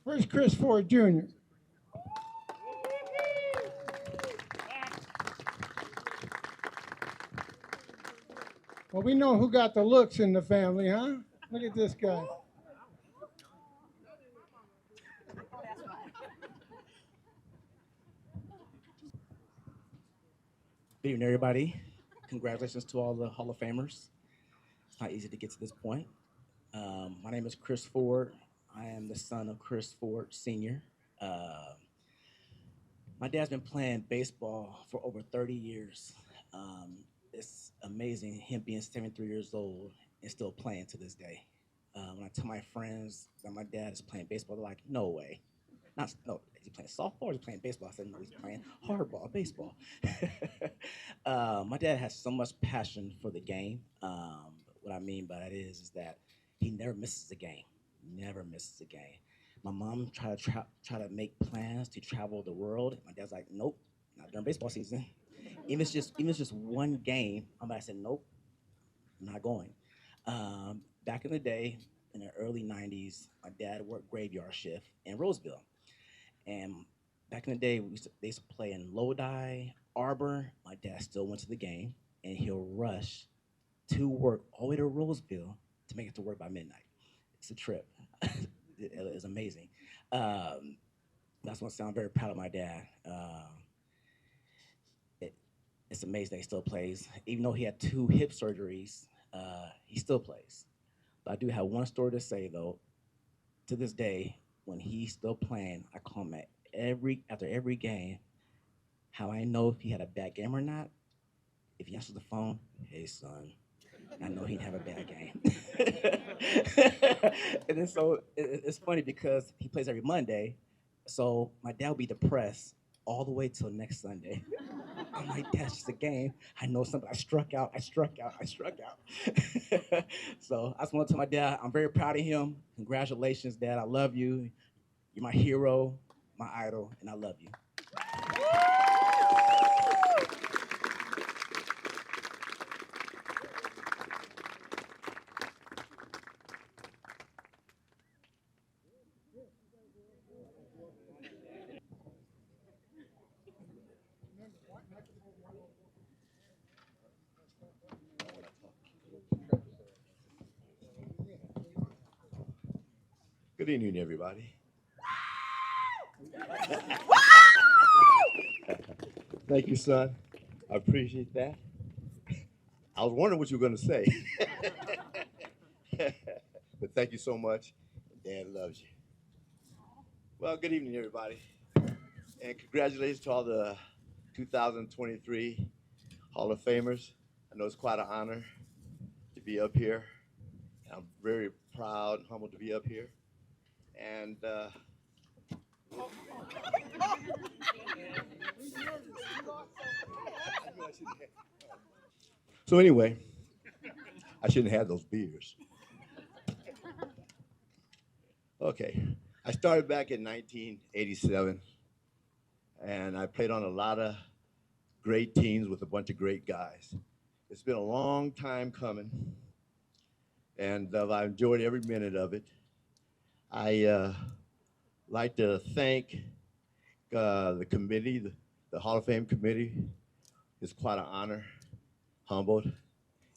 Where's Chris Ford Jr.? Well, we know who got the looks in the family, huh? Look at this guy. Good evening, everybody. Congratulations to all the Hall of Famers. It's not easy to get to this point. My name is Chris Ford. I am the son of Chris Ford Sr. Uh, my dad's been playing baseball for over 30 years. Um, it's amazing him being 73 years old and still playing to this day. When I tell my friends that my dad is playing baseball, they're like, "No way." Not no, is he playing softball or is he playing baseball? I said, no, he's playing hardball, baseball. My dad has so much passion for the game. What I mean by that is that he never misses a game, never misses a game. My mom try to make plans to travel the world. My dad's like, nope, not during baseball season. Even if it's just one game, I said, nope, I'm not going. Back in the day, in the early '90s, my dad worked graveyard shift in Roseville. And back in the day, they used to play in Lodi, Arbor. My dad still went to the game, and he'll rush to work all the way to Roseville to make it to work by midnight. It's a trip. It's amazing. Um, that's what I'm very proud of my dad. It, it's amazing that he still plays. Even though he had two hip surgeries, he still plays. But I do have one story to say though. To this day, when he's still playing, I call him at after every game. How I know if he had a bad game or not? If he answers the phone, hey son, I know he'd have a bad game. And then so it's funny because he plays every Monday, so my dad will be depressed all the way till next Sunday. I'm like, that's just a game. I know something. I struck out. I struck out. I struck out. So I just want to tell my dad, I'm very proud of him. Congratulations, Dad. I love you. You're my hero, my idol, and I love you. Good evening, everybody. Thank you, son. I appreciate that. I was wondering what you were going to say. But thank you so much. Dad loves you. Well, good evening, everybody. And congratulations to all the 2023 Hall of Famers. I know it's quite an honor to be up here. I'm very proud and humbled to be up here. And so, anyway, I shouldn't have those beers. Okay. I started back in 1987, and I played on a lot of great teams with a bunch of great guys. It's been a long time coming, and I enjoyed every minute of it. I like to thank the committee, the Hall of Fame committee. It's quite an honor, humbled,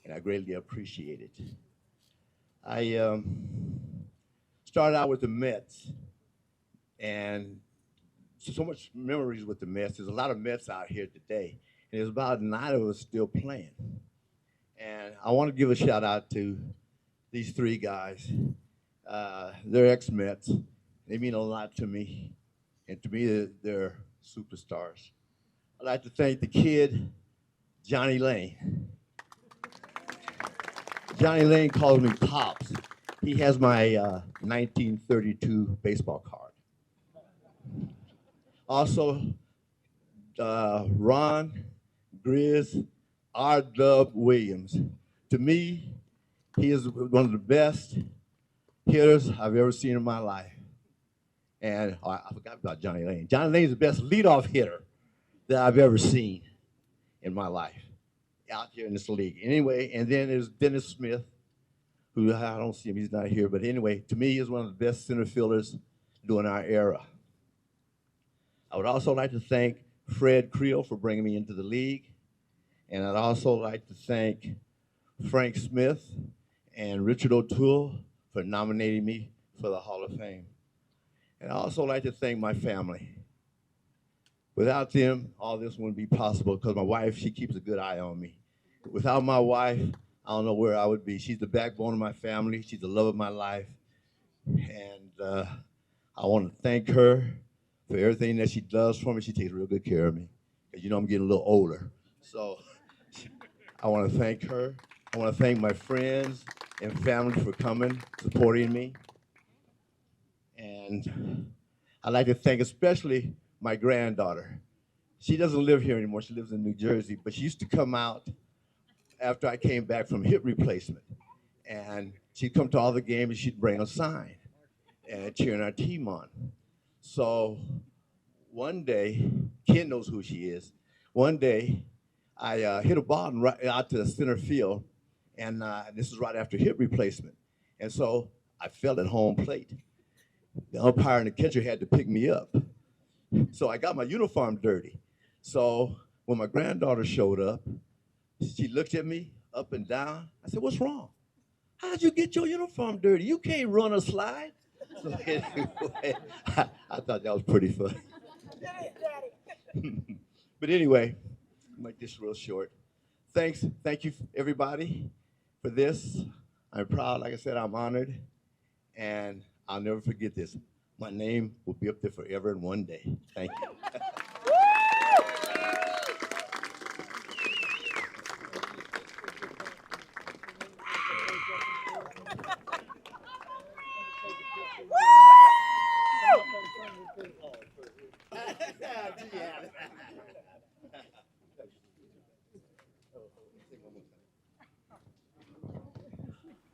and I greatly appreciate it. I started out with the Mets, and so much memories with the Mets. There's a lot of Mets out here today, and there's about 9 of us still playing. And I want to give a shout out to these 3 guys. They're ex-Mets. They mean a lot to me, and to me, they're superstars. I'd like to thank the kid, Johnny Lane. Johnny Lane calls me Pops. He has my 1932 baseball card. Also, Ron Grizz R. Dub Williams. To me, he is one of the best hitters I've ever seen in my life. And I forgot about Johnny Lane. Johnny Lane is the best leadoff hitter that I've ever seen in my life out here in this league. Anyway, and then there's Dennis Smith, who I don't see him, he's not here. But anyway, to me, he's one of the best center fielders during our era. I would also like to thank Fred Creel for bringing me into the league. And I'd also like to thank Frank Smith and Richard O'Toole for nominating me for the Hall of Fame. And I'd also like to thank my family. Without them, all this wouldn't be possible because my wife, she keeps a good eye on me. Without my wife, I don't know where I would be. She's the backbone of my family. She's the love of my life. And I want to thank her for everything that she does for me. She takes real good care of me. Because you know I'm getting a little older. So I want to thank her. I want to thank my friends and family for coming, supporting me. And I'd like to thank especially my granddaughter. She doesn't live here anymore. She lives in New Jersey, but she used to come out after I came back from hip replacement. And she'd come to all the games and she'd bring a sign and cheering our team on. So one day, Ken knows who she is. One day, I hit a ball right out to the center field, and this is right after hip replacement. And so I fell at home plate. The umpire and the catcher had to pick me up. So I got my uniform dirty. So when my granddaughter showed up, she looked at me up and down. I said, "What's wrong? How'd you get your uniform dirty? You can't run or slide." So anyway, I thought that was pretty funny. But anyway, I'll make this real short. Thank you everybody for this. I'm proud, like I said, I'm honored, and I'll never forget this. My name will be up there forever and one day. Thank you.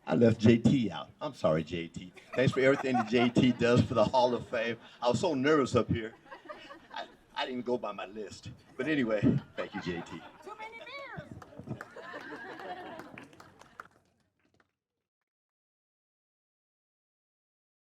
I left JT out. I'm sorry, JT. Thanks for everything that JT does for the Hall of Fame. I was so nervous up here. I didn't even go by my list. But anyway, thank you, JT.